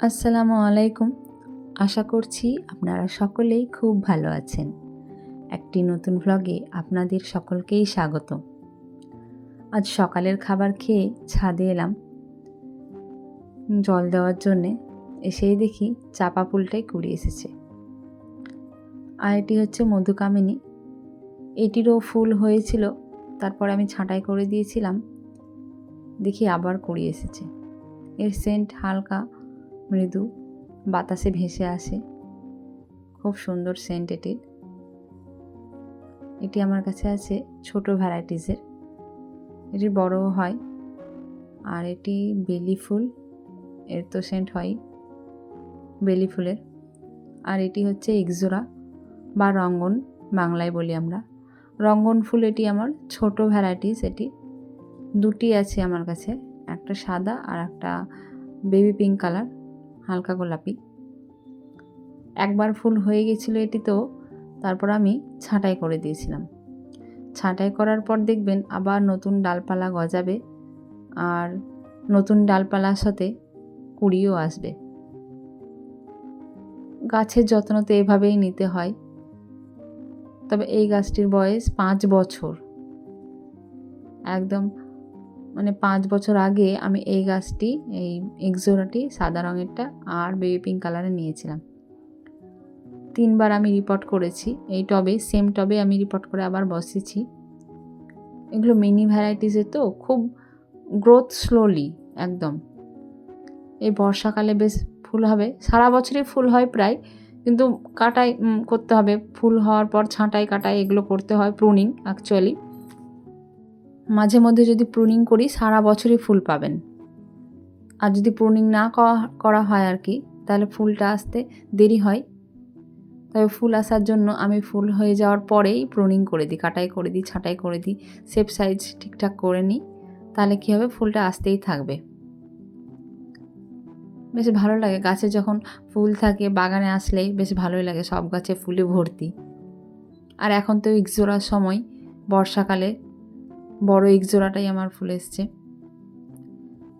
আসসালামু আলাইকুম। আশা করছি আপনারা সকলেই খুব ভালো আছেন। একটি নতুন ভ্লগে আপনাদের সকলকেই স্বাগত। আজ সকালের খাবার খেয়ে ছাদে এলাম জল দেওয়ার জন্যে। এসেই দেখি চাপা ফুলটাই কুড়ি এসেছে। আর এটি হচ্ছে মধুকামিনী। এটিরও ফুল হয়েছিল, তারপরে আমি ছাঁটাই করে দিয়েছিলাম, দেখি আবার কুড়ি এসেছে। এর সেন্ট হালকা মৃদু, বাতাসে ভেসে আসে, খুব সুন্দর সেন্ট এটির। এটি আমার কাছে আছে ছোট ভ্যারাইটিসের, এটি বড়ও হয়। আর এটি বেলি ফুল, এর তো সেন্ট হয় বেলি ফুলের। আর এটি হচ্ছে এক্সোরা বা রঙ্গন, বাংলায় বলি আমরা রঙ্গন ফুল। এটি আমার ছোট ভ্যারাইটিস। এটি দুটি আছে আমার কাছে, একটা সাদা আর একটা বেবি পিঙ্ক কালার, হালকা গোলাপি। একবার ফুল হয়ে গেছিলো এটি, তো তারপর আমি ছাঁটাই করে দিয়েছিলাম। ছাঁটাই করার পর দেখবেন আবার নতুন ডালপালা গজাবে, আর নতুন ডালপালার সাথে কুড়িও আসবে। গাছের যত্ন তো এভাবেই নিতে হয়। তবে এই গাছটির বয়স 5 বছর, একদম 5 বছর আগে আমি এই গাছটি, এই এক্সোরাটি সাদা রঙেরটা আর বেবি পিঙ্ক কালারে নিয়েছিলাম। 3বার আমি রিপোর্ট করেছি এই টবে, সেম টবে আমি রিপোর্ট করে আবার বসেছি। এগুলো মিনি ভ্যারাইটিসের, তো খুব গ্রোথ স্লোলি একদম। এই বর্ষাকালে বেশ ফুল হবে, সারা বছরই ফুল হয় প্রায়, কিন্তু কাটাই করতে হবে। ফুল হওয়ার পর ছাঁটাই কাটাই এগুলো করতে হয়, প্রুনিং অ্যাকচুয়ালি। মাঝে মধ্যে যদি প্রুনিং করি সারা বছরই ফুল পাবেন। আর যদি প্রুনিং না করা হয় আর কি, তাহলে ফুলটা আসতে দেরি হয়। তবে ফুল আসার জন্য আমি ফুল হয়ে যাওয়ার পরেই প্রুনিং করে দিই, কাটাই করে দিই, ছাঁটাই করে দিই, শেপ সাইজ ঠিকঠাক করে নিই। তাহলে কী হবে, ফুলটা আসতেই থাকবে। বেশ ভালো লাগে গাছে যখন ফুল থাকে, বাগানে আসলেই বেশ ভালোই লাগে, সব গাছে ফুলে ভর্তি। আর এখন তো এক্সোরার সময়, বর্ষাকালে বড় এক্সোরাটাই আমার ফুল এসছে।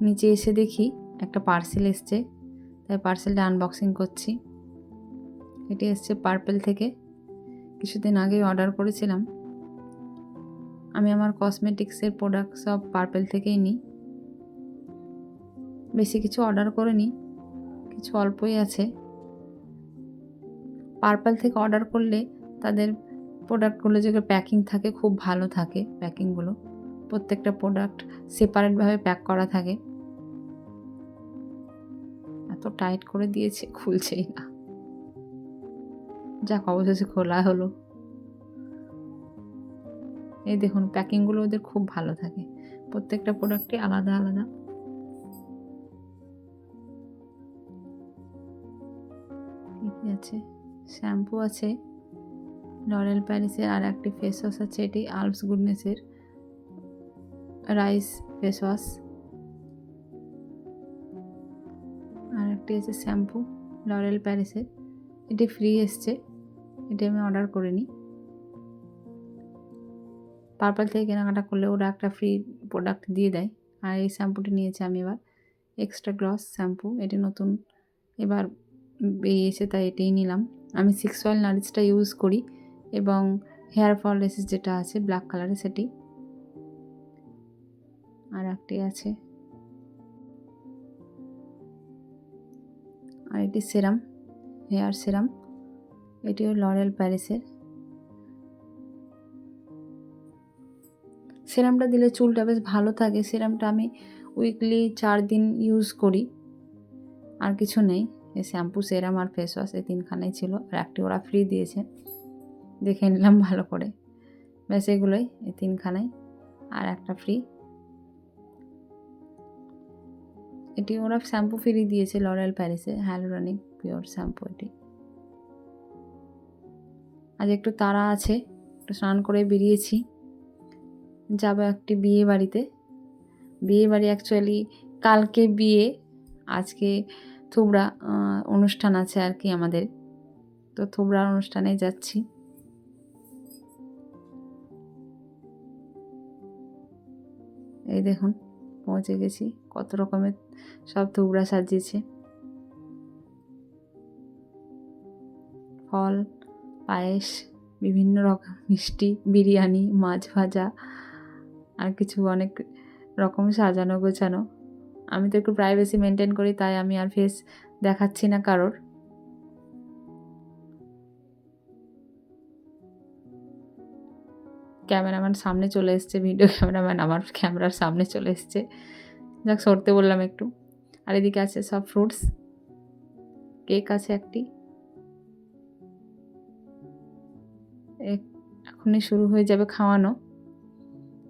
নিচে এসে দেখি একটা পার্সেল এসছে, তাই পার্সেলটা আনবক্সিং করছি। এটি এসছে পার্পেল থেকে, কিছুদিন আগেই অর্ডার করেছিলাম। আমি আমার কসমেটিক্সের প্রোডাক্ট সব পার্পেল থেকেই নিই, বেশি কিছু অর্ডার করে নিই, কিছু অল্পই আছে। পার্পেল থেকে অর্ডার করলে তাদের প্রোডাক্টগুলো যেগুলো প্যাকিং থাকে খুব ভালো থাকে। প্যাকিংগুলো প্রত্যেকটা প্রোডাক্ট সেপারেটভাবে প্যাক করা থাকে। এত টাইট করে দিয়েছে, খুলছেই না। যাক, অবশেষে খোলা হলো। এই দেখুন, প্যাকিংগুলো ওদের খুব ভালো থাকে, প্রত্যেকটা প্রোডাক্টই আলাদা আলাদা। কী আছে, শ্যাম্পু আছে লরেল প্যারিসের, আর একটি ফেস ওয়াশ আছে, এটি আলপস গুডনেসের রাইস ফেস ওয়াশ। আর একটি আছে শ্যাম্পু লরেল প্যারিসের, এটি ফ্রি এসছে, এটি আমি অর্ডার করিনি। পার্পল থেকে কেনাকাটা করলে ওরা একটা ফ্রি প্রোডাক্ট দিয়ে দেয়। আর এই শ্যাম্পুটি নিয়েছি আমি এবার, এক্সট্রা গ্লস শ্যাম্পু, এটি নতুন এবার বেরিয়েছে তাই এটাই নিলাম। আমি 6 অয়েল নারিশটা ইউজ করি, এবং হেয়ার ফল রেসিস যেটা আছে ব্ল্যাক কালারে সেটি। আর একটি আছে, আর এটি সেরাম, হেয়ার সেরাম, এটিও লরেল প্যারিসের। সেরামটা দিলে চুলটা বেশ ভালো থাকে। সেরামটা আমি উইকলি 4 দিন ইউজ করি, আর কিছু নেই। এই শ্যাম্পু, সেরাম আর ফেস ওয়াশ, এই 3খানাই ছিল, আর একটি ওরা ফ্রি দিয়েছে, দেখে নিলাম ভালো করে। ব্যাস এগুলোই, এই 3খানাই, আর একটা ফ্রি। এটি ওরা শ্যাম্পু ফ্রি দিয়েছে লরেল প্যারিসে, হ্যালোরনিক পিওর শ্যাম্পু এটি। আজ একটু তাড়া আছে, একটু স্নান করে বেরিয়েছি, যাবো একটি বিয়ে বাড়িতে। বিয়ে বাড়ি অ্যাকচুয়ালি কালকে বিয়ে, আজকে থুবড়া অনুষ্ঠান আছে আর কি আমাদের, তো থুবড়ার অনুষ্ঠানে যাচ্ছি। এই দেখুন পৌঁছে গেছি, কত রকমের সব থুবড়া সাজিয়েছে। ফল, পায়েস, বিভিন্ন রকম মিষ্টি, বিরিয়ানি, মাছ ভাজা আর কিছু অনেক রকম সাজানো গোছানো। আমি তো একটু প্রাইভেসি মেনটেন করি, তাই আমি আর ফেস দেখাচ্ছি না কারোর। ক্যামেরাম্যান সামনে চলে এসছে, ভিডিও ক্যামেরাম্যান আমার ক্যামেরার সামনে চলে এসছে। যাক, সরতে বললাম একটু। আর এদিকে আছে সব ফ্রুটস, কেক আছে একটি। এখনই শুরু হয়ে যাবে খাওয়ানো।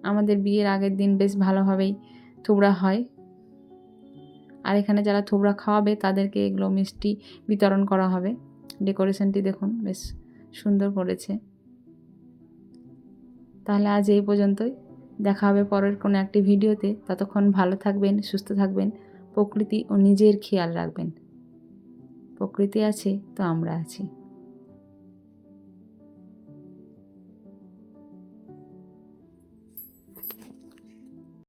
আমাদের বিয়ের আগের দিন বেশ ভালোভাবেই থুবড়া হয়। আর এখানে যারা থুবড়া খাওয়াবে তাদেরকে এগুলো মিষ্টি বিতরণ করা হবে। ডেকোরেশনটি দেখুন, বেশ সুন্দর করেছে। তাহলে আজ এই পর্যন্তই। দেখা হবে পরের কোনো একটি ভিডিওতে। ততক্ষণ ভালো থাকবেন, সুস্থ থাকবেন, প্রকৃতি ও নিজের খেয়াল রাখবেন। প্রকৃতি আছে তো আমরা আছি।